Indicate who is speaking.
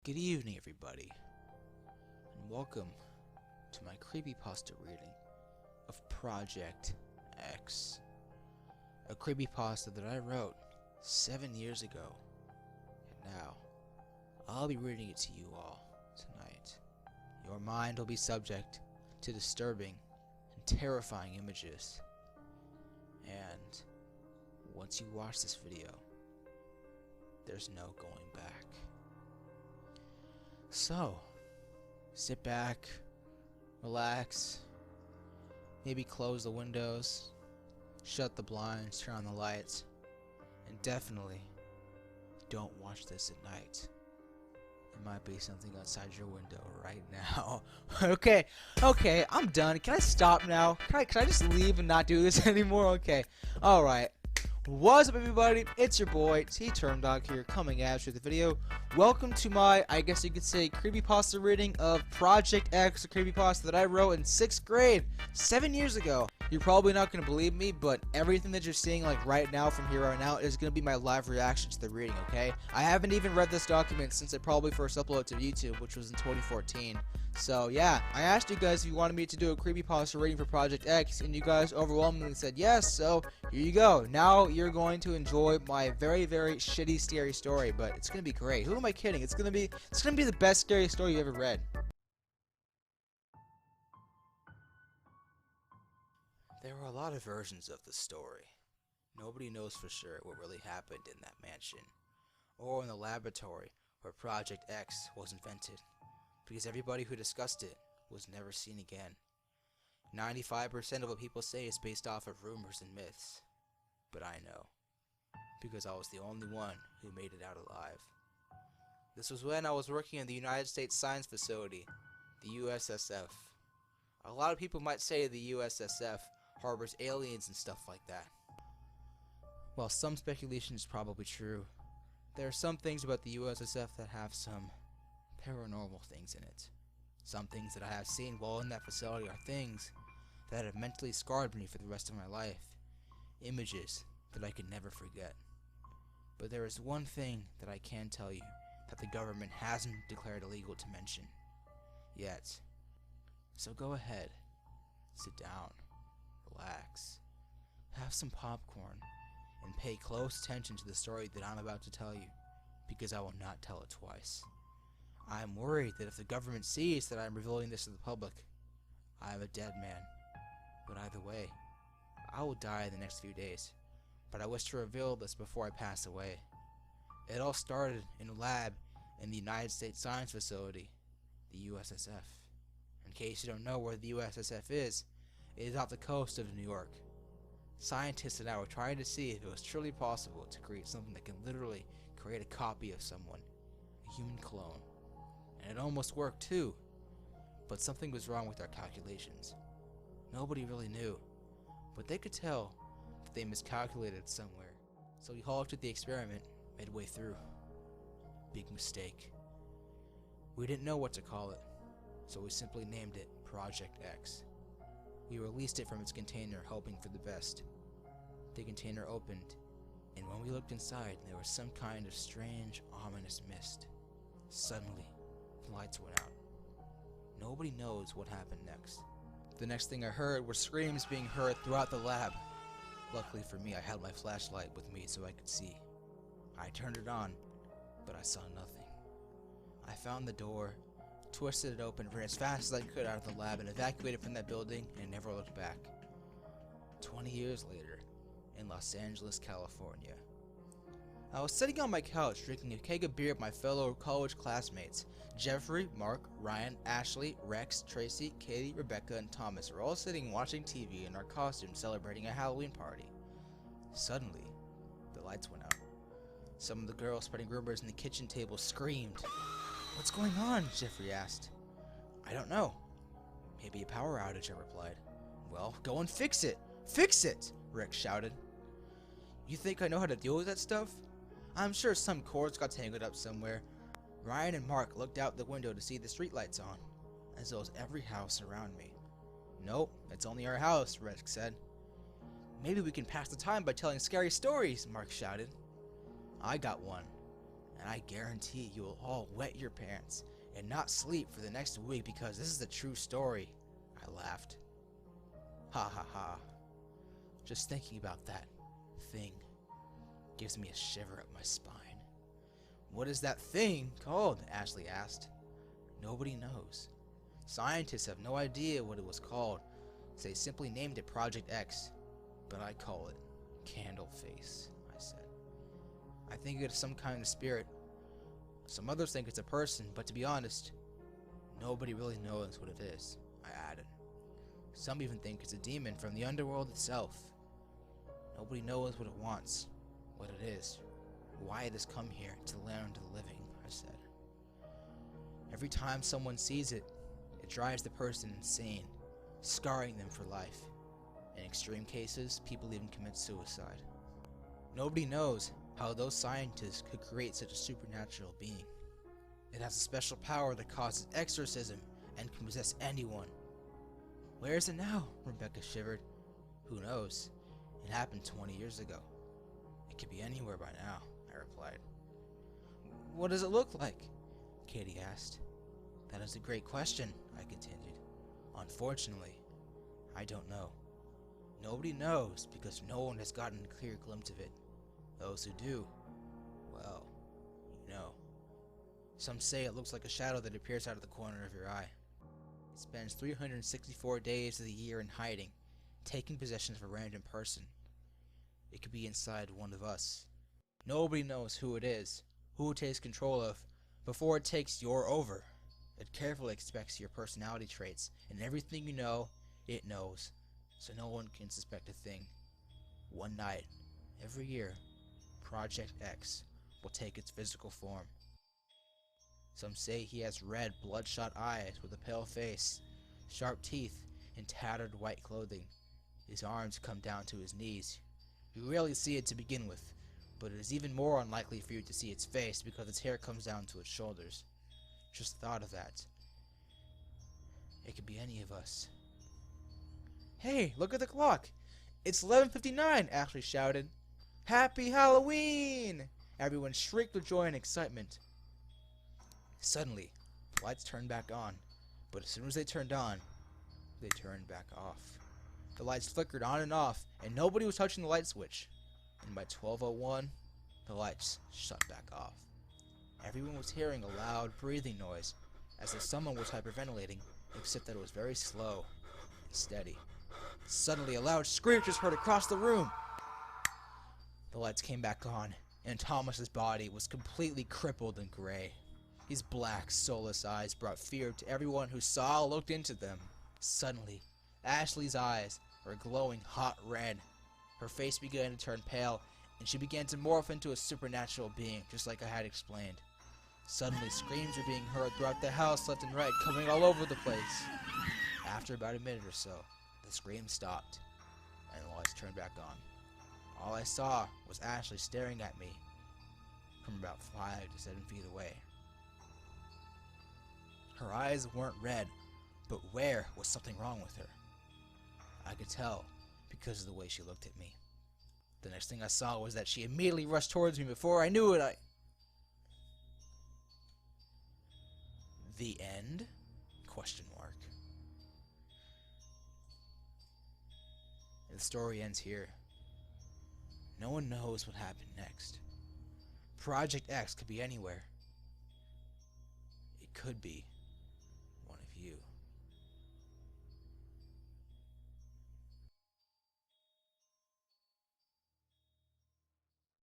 Speaker 1: Good evening, everybody, and welcome to my Creepypasta reading of Project X, a Creepypasta that I wrote 7 years ago, and now I'll be reading it to you all tonight. Your mind will be subject to disturbing and terrifying images, and once you watch this video, there's no going back. So, sit back, relax, maybe close the windows, shut the blinds, turn on the lights, and definitely don't watch this at night. There might be something outside your window right now. Okay, I'm done. Can I stop now? Can I just leave and not do this anymore? Okay, alright. What's up, everybody? It's your boy TTurmDawg here, coming at you with the video. Welcome to my, I guess you could say, Creepypasta reading of Project X, a Creepypasta that I wrote in 6th grade 7 years ago. You're probably not going to believe me, but everything that you're seeing like right now from here on out is going to be my live reaction to the reading, okay? I haven't even read this document since I probably first uploaded to YouTube, which was in 2014. So yeah, I asked you guys if you wanted me to do a Creepypasta reading for Project X, and you guys overwhelmingly said yes, so here you go. Now you're going to enjoy my very, very shitty scary story, but it's gonna be great. Who am I kidding? It's gonna be the best scary story you've ever read. There are a lot of versions of the story. Nobody knows for sure what really happened in that mansion, or in the laboratory where Project X was invented, because everybody who discussed it was never seen again. 95% of what people say is based off of rumors and myths. But I know, because I was the only one who made it out alive. This was when I was working in the United States Science Facility, the USSF. A lot of people might say the USSF harbors aliens and stuff like that. While some speculation is probably true, there are some things about the USSF that have some paranormal things in it. Some things that I have seen while in that facility are things that have mentally scarred me for the rest of my life. Images that I could never forget. But there is one thing that I can tell you that the government hasn't declared illegal to mention yet. So go ahead, sit down, relax, have some popcorn, and pay close attention to the story that I'm about to tell you, because I will not tell it twice. I am worried that if the government sees that I am revealing this to the public, I am a dead man. But either way, I will die in the next few days, but I wish to reveal this before I pass away. It all started in a lab in the United States Science Facility, the USSF. In case you don't know where the USSF is, it is off the coast of New York. Scientists and I were trying to see if it was truly possible to create something that can literally create a copy of someone, a human clone. And it almost worked too, but something was wrong with our calculations. Nobody really knew, but they could tell that they miscalculated somewhere, so we halted the experiment midway through. Big mistake. We didn't know what to call it, so we simply named it Project X. We released it from its container, hoping for the best. The container opened, and when we looked inside, there was some kind of strange, ominous mist. Suddenly, the lights went out. Nobody knows what happened next. The next thing I heard were screams being heard throughout the lab. Luckily for me, I had my flashlight with me so I could see. I turned it on, but I saw nothing. I found the door, twisted it open, ran as fast as I could out of the lab, and evacuated from that building and never looked back. 20 years later, in Los Angeles, California. I was sitting on my couch drinking a keg of beer with my fellow college classmates. Jeffrey, Mark, Ryan, Ashley, Rex, Tracy, Katie, Rebecca, and Thomas were all sitting watching TV in our costumes celebrating a Halloween party. Suddenly, the lights went out. Some of the girls spreading rumors in the kitchen table screamed. "What's going on?" Jeffrey asked. "I don't know. Maybe a power outage," I replied. "Well, go and fix it! Fix it!" Rex shouted. "You think I know how to deal with that stuff? I'm sure some cords got tangled up somewhere." Ryan and Mark looked out the window to see the streetlights on, as well as every house around me. "Nope, it's only our house," Rex said. "Maybe we can pass the time by telling scary stories," Mark shouted. "I got one," and I guarantee you will all wet your pants and not sleep for the next week because this is a true story. I laughed. Ha ha ha. Just thinking about that thing gives me a shiver up my spine. What is that thing called? Ashley asked. Nobody knows. Scientists have no idea what it was called, so they simply named it Project X, but I call it Candleface, I said. I think it's some kind of spirit. Some others think it's a person, but to be honest, nobody really knows what it is, I added. Some even think it's a demon from the underworld itself. Nobody knows what it wants, what it is, why it has come here to the land of the living, I said. Every time someone sees it, it drives the person insane, scarring them for life. In extreme cases, people even commit suicide. Nobody knows how those scientists could create such a supernatural being. It has a special power that causes exorcism and can possess anyone. Where is it now? Rebecca shivered. Who knows? It happened 20 years ago. It could be anywhere by now, I replied. What does it look like? Katie asked. That is a great question, I continued. Unfortunately, I don't know. Nobody knows because no one has gotten a clear glimpse of it. Those who do, well, you know. Some say it looks like a shadow that appears out of the corner of your eye. It spends 364 days of the year in hiding, taking possession of a random person. It could be inside one of us. Nobody knows who it is, who it takes control of, before it takes your over. It carefully inspects your personality traits, and everything you know, it knows, so no one can suspect a thing. One night, every year, Project X will take its physical form. Some say he has red, bloodshot eyes with a pale face, sharp teeth, and tattered white clothing. His arms come down to his knees. You rarely see it to begin with, but it is even more unlikely for you to see its face because its hair comes down to its shoulders. Just thought of that. It could be any of us. Hey, look at the clock! It's 11:59, Ashley shouted. Happy Halloween! Everyone shrieked with joy and excitement. Suddenly, the lights turned back on, but as soon as they turned on, they turned back off. The lights flickered on and off, and nobody was touching the light switch. And by 12:01, the lights shut back off. Everyone was hearing a loud breathing noise, as if someone was hyperventilating, except that it was very slow and steady. Suddenly, a loud scream was heard across the room. The lights came back on, and Thomas's body was completely crippled and gray. His black, soulless eyes brought fear to everyone who saw or looked into them. Suddenly, Ashley's eyes were glowing hot red. Her face began to turn pale, and she began to morph into a supernatural being, just like I had explained. Suddenly, screams were being heard throughout the house, left and right, coming all over the place. After about a minute or so, the screams stopped, and the lights turned back on. All I saw was Ashley staring at me from about 5 to 7 feet away. Her eyes weren't red, but where was something wrong with her? I could tell because of the way she looked at me. The next thing I saw was that she immediately rushed towards me. Before I knew it, The end? Question mark. And the story ends here. No one knows what happened next. Project X could be anywhere. It could be